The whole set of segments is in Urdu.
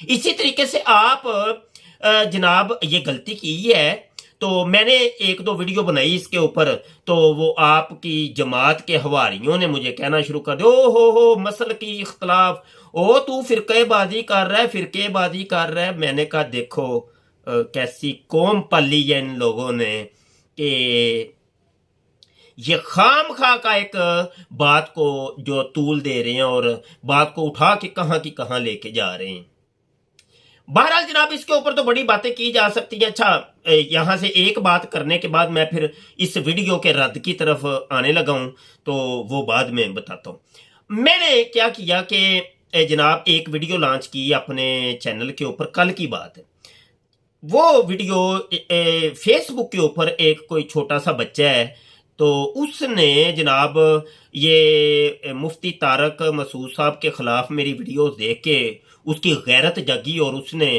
اسی طریقے سے آپ جناب یہ غلطی کی ہے، تو میں نے ایک دو ویڈیو بنائی اس کے اوپر، تو وہ آپ کی جماعت کے حواریوں نے مجھے کہنا شروع کر دیا، او ہو مسل کی اختلاف، او تو فرقے بازی کر رہا ہے، فرقے بازی کر رہا ہے۔ میں نے کہا دیکھو کیسی قوم پلی ہے ان لوگوں نے کہ یہ خام خواہ کا ایک بات کو جو طول دے رہے ہیں اور بات کو اٹھا کے کہاں کی کہاں لے کے جا رہے ہیں۔ بہرحال جناب اس کے اوپر تو بڑی باتیں کی جا سکتی ہیں۔ اچھا یہاں سے ایک بات کرنے کے بعد میں پھر اس ویڈیو کے رد کی طرف آنے لگا ہوں، تو وہ بعد میں بتاتا ہوں۔ میں نے کیا کیا کہ جناب ایک ویڈیو لانچ کی اپنے چینل کے اوپر، کل کی بات ہے۔ وہ ویڈیو فیس بک کے اوپر ایک کوئی چھوٹا سا بچہ ہے، تو اس نے جناب یہ مفتی طارق مسعود صاحب کے خلاف میری ویڈیوز دیکھ کے اس کی غیرت جگی اور اس نے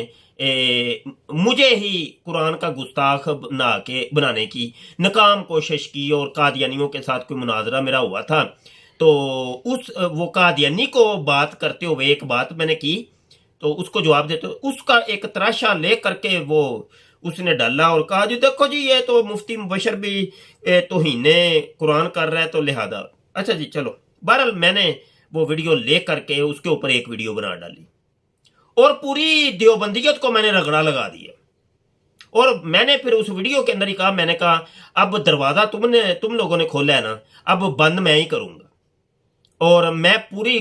مجھے ہی قرآن کا گستاخ بنانے کی ناکام کوشش کی، اور قادیانیوں کے ساتھ کوئی مناظرہ میرا ہوا تھا، تو وہ قادیانی کو بات کرتے ہوئے ایک بات میں نے کی، تو اس کو جواب دیتے اس کا ایک تراشا لے کر کے وہ اس نے ڈالا اور کہا جی دیکھو جی یہ تو مفتی مبشر بھی توہین قرآن کر رہا ہے، تو لہذا اچھا جی چلو۔ بہرحال میں نے وہ ویڈیو لے کر کے اس کے اوپر ایک ویڈیو بنا ڈالی اور پوری دیوبندیت کو میں نے رگڑا لگا دیا، اور میں نے پھر اس ویڈیو کے اندر ہی کہا، میں نے کہا اب دروازہ تم لوگوں نے کھولا ہے نا، اب بند میں ہی کروں گا، اور میں پوری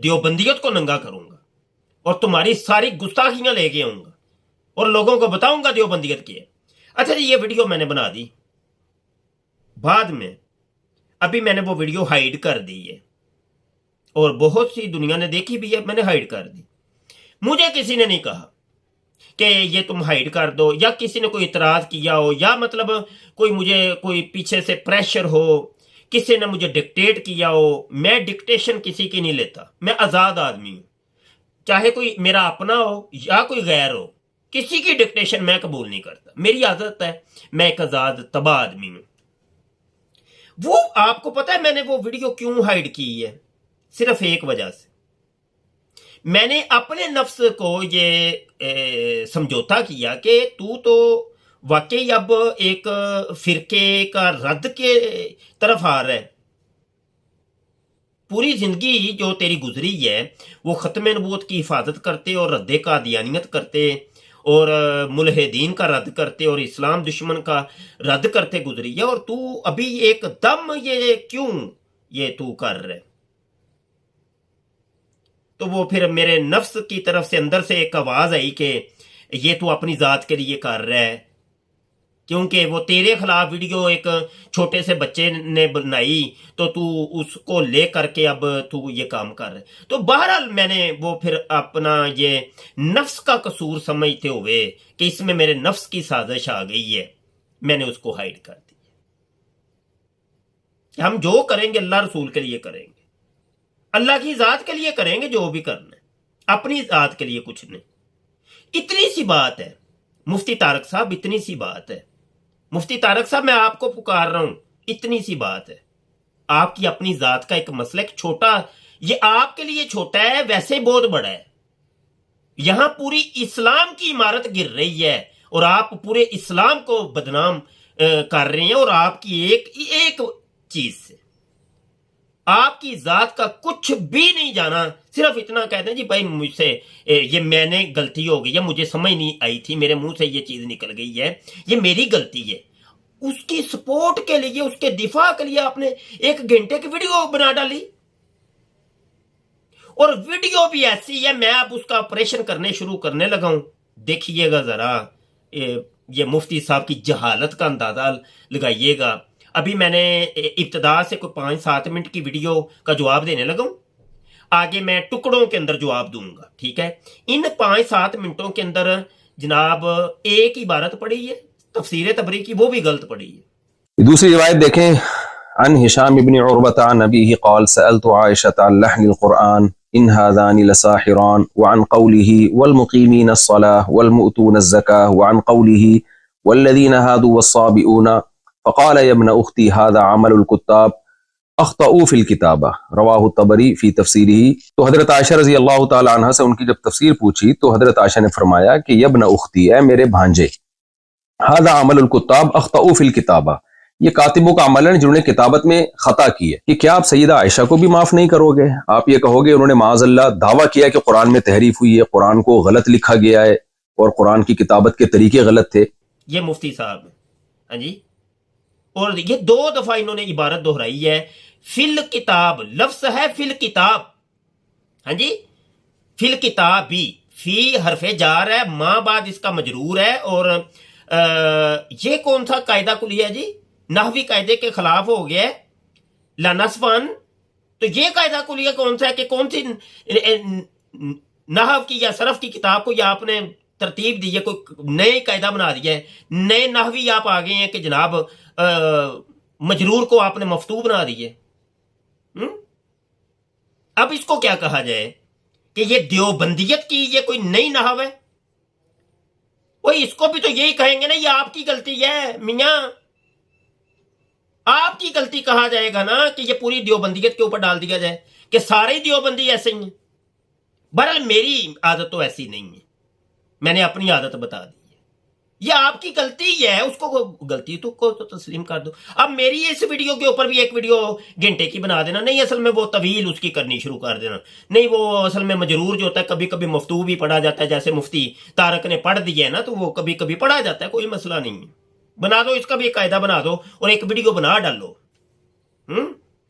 دیوبندیت کو ننگا کروں گا اور تمہاری ساری گستاخیاں لے کے آؤں گا اور لوگوں کو بتاؤں گا دیوبندیت کی ہے۔ اچھا جی یہ ویڈیو میں نے بنا دی، بعد میں ابھی میں نے وہ ویڈیو ہائیڈ کر دی ہے، اور بہت سی دنیا نے دیکھی بھی ہے، میں نے ہائیڈ کر دی۔ مجھے کسی نے نہیں کہا کہ یہ تم ہائیڈ کر دو، یا کسی نے کوئی اعتراض کیا ہو، یا مطلب کوئی پیچھے سے پریشر ہو، کسی نے مجھے ڈکٹیٹ کیا ہو۔ میں ڈکٹیشن کسی کی نہیں لیتا، میں آزاد آدمی ہوں، چاہے کوئی میرا اپنا ہو یا کوئی غیر ہو، کسی کی ڈکٹیشن میں قبول نہیں کرتا، میری عادت ہے، میں ایک آزاد تباہ آدمی ہوں۔ وہ آپ کو پتا ہے میں نے وہ ویڈیو کیوں ہائیڈ کی ہے؟ صرف ایک وجہ سے، میں نے اپنے نفس کو یہ سمجھوتا کیا کہ تو واقعی اب ایک فرقے کا رد کے طرف آ رہا ہے۔ پوری زندگی جو تیری گزری ہے وہ ختم نبوت کی حفاظت کرتے اور رد قادیانیت کرتے اور ملحدین کا رد کرتے اور اسلام دشمن کا رد کرتے گزری ہے، اور تو ابھی ایک دم یہ کیوں یہ تو کر رہے؟ تو وہ پھر میرے نفس کی طرف سے اندر سے ایک آواز آئی کہ یہ تو اپنی ذات کے لیے کر رہا ہے، کیونکہ وہ تیرے خلاف ویڈیو ایک چھوٹے سے بچے نے بنائی، تو اس کو لے کر کے اب تو یہ کام کر رہا ہے۔ تو بہرحال میں نے وہ پھر اپنا یہ نفس کا قصور سمجھتے ہوئے کہ اس میں میرے نفس کی سازش آ گئی ہے، میں نے اس کو ہائیڈ کر دی کہ ہم جو کریں گے اللہ رسول کے لیے کریں گے، اللہ کی ذات کے لیے کریں گے، جو بھی کرنا ہے، اپنی ذات کے لیے کچھ نہیں۔ اتنی سی بات ہے مفتی طارق صاحب، اتنی سی بات ہے مفتی طارق صاحب، میں آپ کو پکار رہا ہوں، اتنی سی بات ہے۔ آپ کی اپنی ذات کا ایک مسئلہ، ایک چھوٹا، یہ آپ کے لیے چھوٹا ہے، ویسے بہت بڑا ہے۔ یہاں پوری اسلام کی عمارت گر رہی ہے اور آپ پورے اسلام کو بدنام کر رہے ہیں، اور آپ کی ایک چیز سے آپ کی ذات کا کچھ بھی نہیں جانا، صرف اتنا کہتے ہیں جی بھائی مجھ سے یہ میں نے غلطی ہو گئی ہے، مجھے سمجھ نہیں آئی تھی، میرے منہ سے یہ چیز نکل گئی ہے، یہ میری غلطی ہے۔ اس کی سپورٹ کے لیے، اس کے دفاع کے لیے آپ نے 1 گھنٹے کی ویڈیو بنا ڈالی، اور ویڈیو بھی ایسی ہے، میں اب اس کا آپریشن کرنے شروع کرنے لگا ہوں۔ دیکھیے گا ذرا یہ مفتی صاحب کی جہالت کا اندازہ لگائیے گا۔ ابھی میں نے ابتدا سے کوئی 5-7 منٹ کی ویڈیو کا جواب دینے لگا ہوں، آگے میں ٹکڑوں کے اندر جواب دوں گا، ٹھیک ہے؟ ان 5-7 منٹوں کے اندر جناب ایک عبارت پڑھی ہے تفسیر تبری کی، وہ بھی غلط پڑھی ہے۔ دوسری روایت دیکھیں، عن ہشام بن عروۃ عن ابیہ قال سألت عائشة عن لحن القرآن ان هذان لساحران، وعن قوله والمقيمين الصلاة والمؤتون الزكاة، وعن قوله والذين هادوا والصابئون، فقال يا ابن أختي هذا عمل الكتاب اخطأوا فی الکتابہ رواہ الطبری فی تفسیرہ. تو حضرت عائشہ رضی اللہ تعالی عنہ سے ان کی جب تفسیر پوچھی تو حضرت عائشہ نے فرمایا کہ یبن اختی، اے میرے بھانجے، ھذا عمل الکتاب اخطأوا فی الکتابہ، یہ کاتبوں کا عمل ہے جنہوں نے کتابت میں خطا کی ہے. کہ کیا آپ سیدہ عائشہ کو بھی معاف نہیں کرو گے؟ آپ یہ کہو گے انہوں نے معاذ اللہ دعویٰ کیا کہ قرآن میں تحریف ہوئی ہے، قرآن کو غلط لکھا گیا ہے اور قرآن کی کتابت کے طریقے غلط تھے. یہ مفتی صاحب، ہاں جی، اور یہ 2 دفعہ انہوں نے عبارت دہرائی ہے. فی الکتاب لفظ ہے، فی الکتاب، ہاں جی، فی الکتاب بھی، فی حرف جار ہے، ماں بعد اس کا مجرور ہے. اور یہ کون سا قاعدہ کلیہ ہے جی؟ نحوی قاعدے کے خلاف ہو گیا ہے، لنصفن. تو یہ قاعدہ کلیہ کون سا ہے کہ کون سی نحو کی یا صرف کی کتاب کو یا آپ نے ترتیب دی ہے، کوئی نئے قاعدہ بنا دیا ہے، نئے نحوی آپ آگے ہیں کہ جناب مجرور کو آپ نے مفتوح بنا دیے. اب اس کو کیا کہا جائے کہ یہ دیوبندیت کی یہ کوئی نئی نحو ہے؟ وہی اس کو بھی تو یہی کہیں گے نا، یہ آپ کی غلطی ہے میاں، آپ کی غلطی کہا جائے گا نا کہ یہ پوری دیوبندیت کے اوپر ڈال دیا جائے کہ سارے دیوبندی ایسے ہی ہیں. بہرحال میری عادت تو ایسی نہیں ہے، میں نے اپنی عادت بتا دی ہے. یہ آپ کی غلطی ہے، اس کو غلطی کو تو تسلیم کر دو. اب میری اس ویڈیو کے اوپر بھی ایک ویڈیو گھنٹے کی بنا دینا، نہیں اصل میں وہ طویل اس کی کرنی شروع کر دینا، نہیں وہ اصل میں مجرور جو ہوتا ہے کبھی کبھی مفتوح بھی پڑھا جاتا ہے، جیسے مفتی طارق نے پڑھ دیا ہے نا، تو وہ کبھی کبھی پڑھا جاتا ہے، کوئی مسئلہ نہیں ہے. بنا دو اس کا بھی ایک قاعدہ بنا دو اور ایک ویڈیو بنا ڈالو.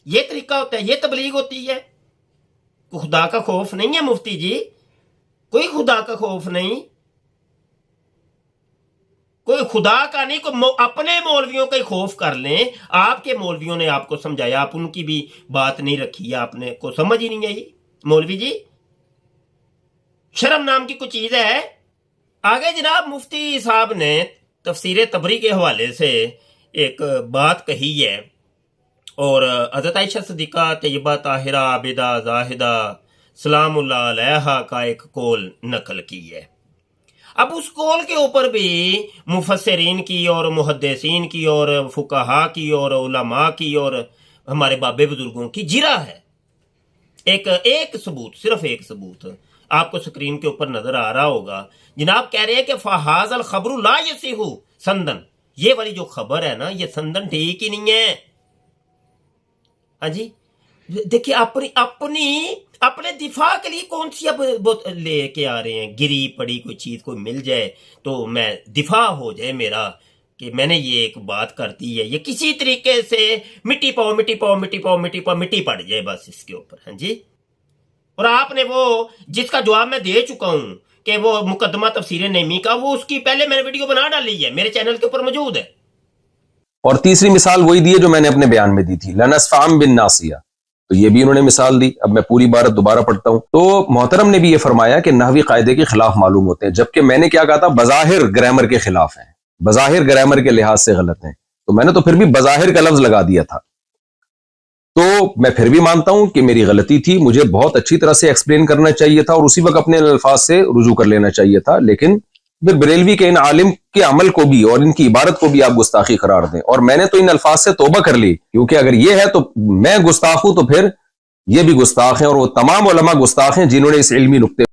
یہ طریقہ ہوتا ہے، یہ تبلیغ ہوتی ہے. خدا کا خوف نہیں ہے مفتی جی، کوئی خدا کا خوف نہیں، کوئی خدا کا نہیں، کوئی اپنے مولویوں کا ہی خوف کر لیں. آپ کے مولویوں نے آپ کو سمجھایا، آپ ان کی بھی بات نہیں رکھی، آپ نے کو سمجھ ہی نہیں آئی. مولوی جی شرم نام کی کوئی چیز ہے؟ آگے جناب مفتی صاحب نے تفسیر تبری کے حوالے سے ایک بات کہی ہے اور حضرت عائشہ صدیقہ طیبہ طاہرہ عابدہ زاہدہ سلام اللہ علیہا کا ایک قول نقل کی ہے. اب اس قول کے اوپر بھی مفسرین کی اور محدثین کی اور فقہاء کی اور علماء کی اور ہمارے بابے بزرگوں کی جرا ہے. ایک ثبوت، صرف ایک ثبوت آپ کو سکرین کے اوپر نظر آ رہا ہوگا. جناب کہہ رہے ہیں کہ فَحَاذَ الْخَبْرُ لَا يَصِحُ سندن، یہ والی جو خبر ہے نا یہ سندن ٹھیک ہی نہیں ہے. ہاں جی دیکھیں اپنے دفاع کے لیے کون سی اب لے کے آ رہے ہیں، گری پڑی کوئی چیز کوئی مل جائے تو میں دفاع ہو جائے میرا کہ میں نے یہ ایک بات کر دی ہے، یہ کسی طریقے سے مٹی پڑ جائے بس اس کے اوپر. ہاں جی، اور آپ نے وہ جس کا جواب میں دے چکا ہوں کہ وہ مقدمہ تفسیر نعیمی کا، وہ اس کی پہلے میں نے ویڈیو بنا ڈالی ہے، میرے چینل کے اوپر موجود ہے. اور تیسری مثال وہی دی ہے جو میں نے اپنے بیان میں دی تھی، لنصفعن بالناصیہ، تو یہ بھی انہوں نے مثال دی. اب میں پوری عبارت دوبارہ پڑھتا ہوں. تو محترم نے بھی یہ فرمایا کہ نحوی قاعدے کے خلاف معلوم ہوتے ہیں، جبکہ میں نے کیا کہا تھا، بظاہر گرامر کے خلاف ہیں، بظاہر گرامر کے لحاظ سے غلط ہیں. تو میں نے تو پھر بھی بظاہر کا لفظ لگا دیا تھا. تو میں پھر بھی مانتا ہوں کہ میری غلطی تھی، مجھے بہت اچھی طرح سے ایکسپلین کرنا چاہیے تھا اور اسی وقت اپنے الفاظ سے رجوع کر لینا چاہیے تھا. لیکن پھر بریلوی کے ان عالم کے عمل کو بھی اور ان کی عبارت کو بھی آپ گستاخی قرار دیں، اور میں نے تو ان الفاظ سے توبہ کر لی، کیونکہ اگر یہ ہے تو میں گستاخ ہوں تو پھر یہ بھی گستاخ ہیں، اور وہ تمام علماء گستاخ ہیں جنہوں نے اس علمی نقطے